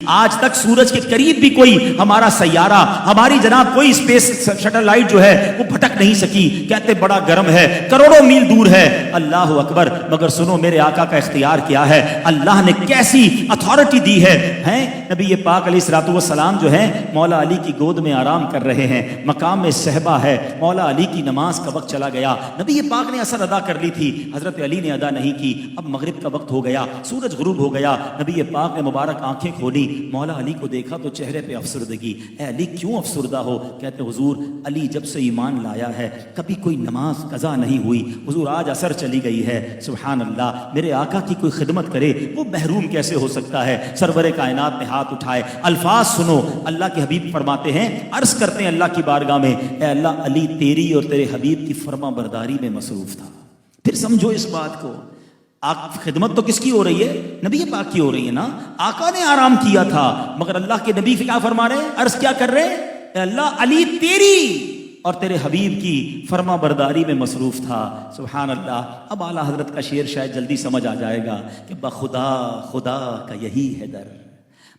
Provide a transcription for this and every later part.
آج تک سورج کے قریب بھی کوئی ہمارا سیارہ، ہماری جناب کوئی اسپیس شٹل لائٹ جو ہے وہ بھٹک نہیں سکی. کہتے بڑا گرم ہے، کروڑوں میل دور ہے. اللہ اکبر. مگر سنو میرے آقا کا اختیار کیا ہے، اللہ نے کیسی اتھارٹی دی ہے. نبی پاک علیہ الصلوۃ والسلام جو ہیں مولا علی کی گود میں آرام کر رہے ہیں، مقام میں صحبہ ہے. مولا علی کی نماز کا وقت چلا گیا. نبی پاک نے اثر ادا کر لی تھی، حضرت علی نے ادا نہیں کی. اب مغرب کا وقت ہو گیا، سورج غروب ہو گیا. نبی پاک نے مبارک آنکھیں کھولی، مولا علی کو دیکھا تو چہرے پہ افسردگی. اے علی کیوں افسردہ ہو؟ کہتے حضور علی جب سے ایمان لایا ہے کبھی کوئی نماز قضا نہیں ہوئی. حضور آج اثر چلی گئی ہے. سبحان اللہ. میرے آقا کی کوئی خدمت کرے وہ محروم کیسے ہو سکتا ہے؟ سرور کائنات نے ہاتھ اٹھائے. الفاظ سنو، اللہ کے حبیب فرماتے ہیں، عرض کرتے ہیں اللہ کی بارگاہ میں، اے اللہ علی تیری اور تیرے حبیب کی فرما برداری میں مصروف تھا. پھر سمجھو اس بات کو، خدمت تو کس کی ہو رہی ہے؟ نبی پاک کی ہو رہی ہے نا. آقا نے آرام کیا تھا مگر اللہ کے نبی کیا فرما رہے ہیں، عرض کیا کر رہے ہیں، اے اللہ علی تیری اور تیرے حبیب کی فرما برداری میں مصروف تھا. سبحان اللہ. اب اعلیٰ حضرت کا شعر شاید جلدی سمجھ آ جائے گا کہ بخدا خدا کا یہی ہے در،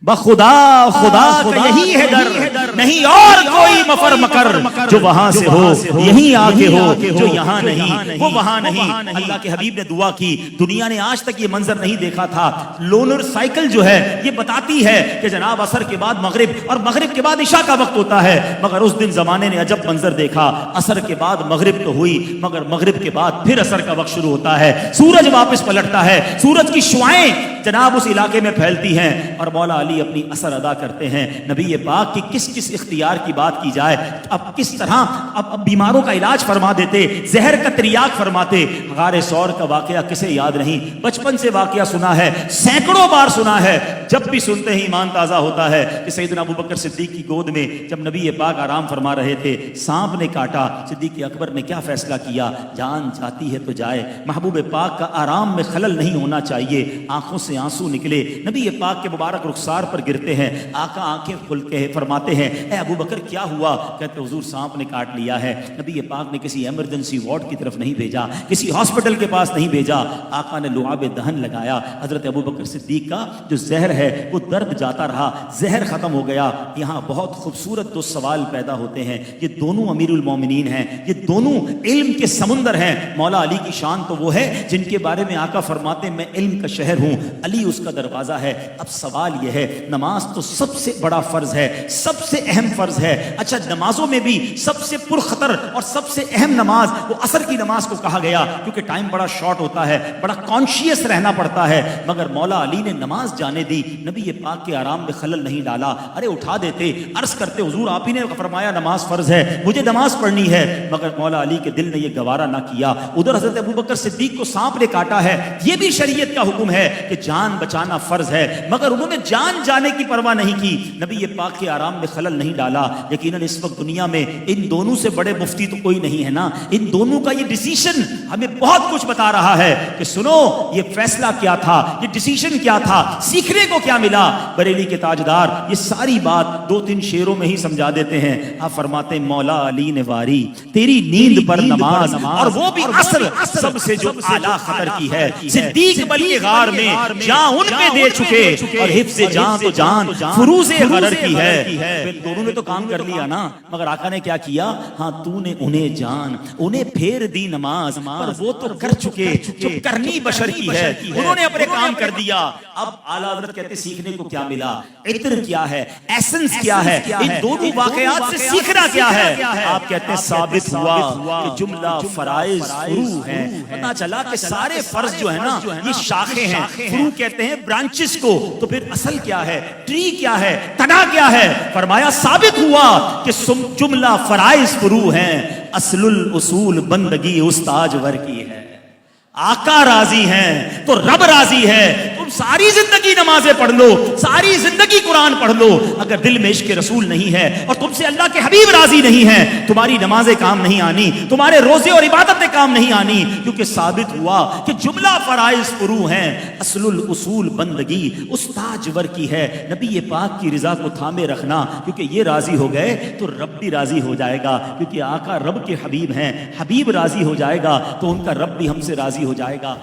بخدا خدا کا یہی ہے در، نہیں اور کوئی مفر مکر جو وہاں سے ہو یہیں آگے ہو، جو یہاں نہیں وہ وہاں نہیں. اللہ کے حبیب نے دعا کی. دنیا نے آج تک یہ منظر نہیں دیکھا تھا. لونر سائیکل جو ہے یہ بتاتی ہے کہ جناب عصر کے بعد مغرب اور مغرب کے بعد عشاء کا وقت ہوتا ہے. مگر اس دن زمانے نے عجب منظر دیکھا. عصر کے بعد مغرب تو ہوئی مگر مغرب کے بعد پھر عصر کا وقت شروع ہوتا ہے. سورج واپس پلٹتا ہے، سورج کی شعائیں جناب اس علاقے میں پھیلتی ہیں اور مولا علی اپنی اثر ادا کرتے ہیں. نبی پاک کی کس کس اختیار کی بات کی جائے. اب کس طرح اب بیماروں کا علاج فرما دیتے، زہر کا تریاق فرماتے. غار ثور کا واقعہ کسے یاد نہیں؟ بچپن سے واقعہ سنا ہے، سینکڑوں بار سنا ہے. جب بھی سنتے ہی ایمان تازہ ہوتا ہے کہ سیدنا ابوبکر صدیق کی گود میں جب نبی پاک آرام فرما رہے تھے، سانپ نے کاٹا. صدیق اکبر نے کیا فیصلہ کیا؟ جان جاتی ہے تو جائے، محبوب پاک کا آرام میں خلل نہیں ہونا چاہیے. آنکھوں سے آنسو نکلے، نبی پاک کے مبارک رخسار پر گرتے ہیں. آقا آنکھیں کھل کے فرماتے ہیں، اے ابوبکر کیا ہوا؟ کہتے حضور سانپ نے کاٹ لیا ہے. نبی پاک نے کسی ایمرجنسی وارڈ کی طرف نہیں بھیجا، کسی ہاسپٹل کے پاس نہیں بھیجا. آقا نے لعاب دہن لگایا. حضرت ابوبکر صدیق کا جو زہر ہے وہ درد جاتا رہا، زہر ختم ہو گیا. یہاں بہت خوبصورت دو سوال پیدا ہوتے ہیں. یہ دونوں امیر المومنین ہیں، یہ دونوں علم کے سمندر ہیں. مولا علی کی شان تو وہ ہے جن کے بارے میں آقا فرماتے ہیں میں علم کا شہر ہوں، علی اس کا دروازہ ہے. اب سوال یہ ہے، نماز تو سب سے بڑا فرض ہے، سب سے اہم فرض ہے. اچھا نمازوں میں بھی سب سے پرخطر اور سب سے اہم نماز وہ عصر کی نماز کو کہا گیا کیونکہ ٹائم بڑا شارٹ ہوتا ہے، بڑا کانشیس رہنا پڑتا ہے. مگر مولا علی نے نماز جانے دی، نبی پاک کے آرام میں خلل نہیں ڈالا. ارے اٹھا دیتے، عرض کرتے حضور آپ ہی نے فرمایا نماز فرض ہے، مجھے نماز پڑھنی ہے. مگر مولا علی کے دل نے یہ گوارا نہ کیا. ادھر حضرت ابوبکر صدیق کو سانپ نے کاٹا ہے، یہ بھی شریعت کا حکم ہے کہ جان بچانا فرض ہے، مگر انہوں نے جان جانے کی پرواہ نہیں کی. نبی پاک کے آرام میں خلل نہیں ڈالا. یقیناً اس وقت دنیا میں ان دونوں سے بڑے مفتی تو کوئی نہیں ہے نا. ان دونوں کا یہ ڈیسیشن ہمیں بہت کچھ بتا رہا ہے کہ سنو یہ فیصلہ کیا تھا، یہ ڈیسیشن کیا تھا، سیکھنے کو کیا ملا. بریلی کے تاجدار یہ ساری بات 2-3 شعروں میں ہی سمجھا دیتے ہیں. آپ فرماتے ہیں مولا علی نے واری تیری نیند پر نماز، اور وہ بھی عصر سب سے جو اعلیٰ خطر کی ہے. صدیق بل کے غار میں جان ان پہ دے چکے اور حفظ جان تو جان فروز غرر کی ہے. دونوں نے تو کام کر لیا نا، مگر آقا نے کیا کیا؟ ہاں تو نے انہیں جان، انہیں پھیر دی نماز، پر وہ تو کر چکے جو کرنی بشر کی ہے. انہوں نے اپنے کام کر دیا. اب اعلیٰ حضرت کہتے سیکھنے کو کیا ملا، عطر کیا ہے، ایسنس کیا ہے، ان دونوں واقعات سے سیکھنا کیا ہے. آپ کہتے ہیں ثابت ہوا کہ جملہ فرائض فرو ہیں. پتا چلا کہ سارے فرض جو ہے نا یہ شاخیں ہیں، فرو کہتے ہیں برانچز کو. تو پھر اصل کیا ہے، ٹری کیا ہے، تنا کیا ہے؟ فرمایا ثابت ہوا کہ جملہ فرائض فرو ہیں، اصل الاصول بندگی استاجور کی ہے. آقا راضی ہیں تو رب راضی ہے. تم ساری زندگی نمازیں پڑھ لو، ساری زندگی قرآن پڑھ لو، اگر دل میں عشق رسول نہیں ہے اور تم سے اللہ کے حبیب راضی نہیں ہیں، تمہاری نمازیں کام نہیں آنی، تمہارے روزے اور عبادتیں کام نہیں آنی. کیونکہ ثابت ہوا کہ جملہ فرائض فرو ہیں، اصل الاصول بندگی استاجور کی ہے. نبی پاک کی رضا کو تھامے رکھنا، کیونکہ یہ راضی ہو گئے تو رب بھی راضی ہو جائے گا. کیونکہ آقا رب کے حبیب ہیں، حبیب راضی ہو جائے گا تو ان کا رب بھی ہم سے راضی ہو جائے گا.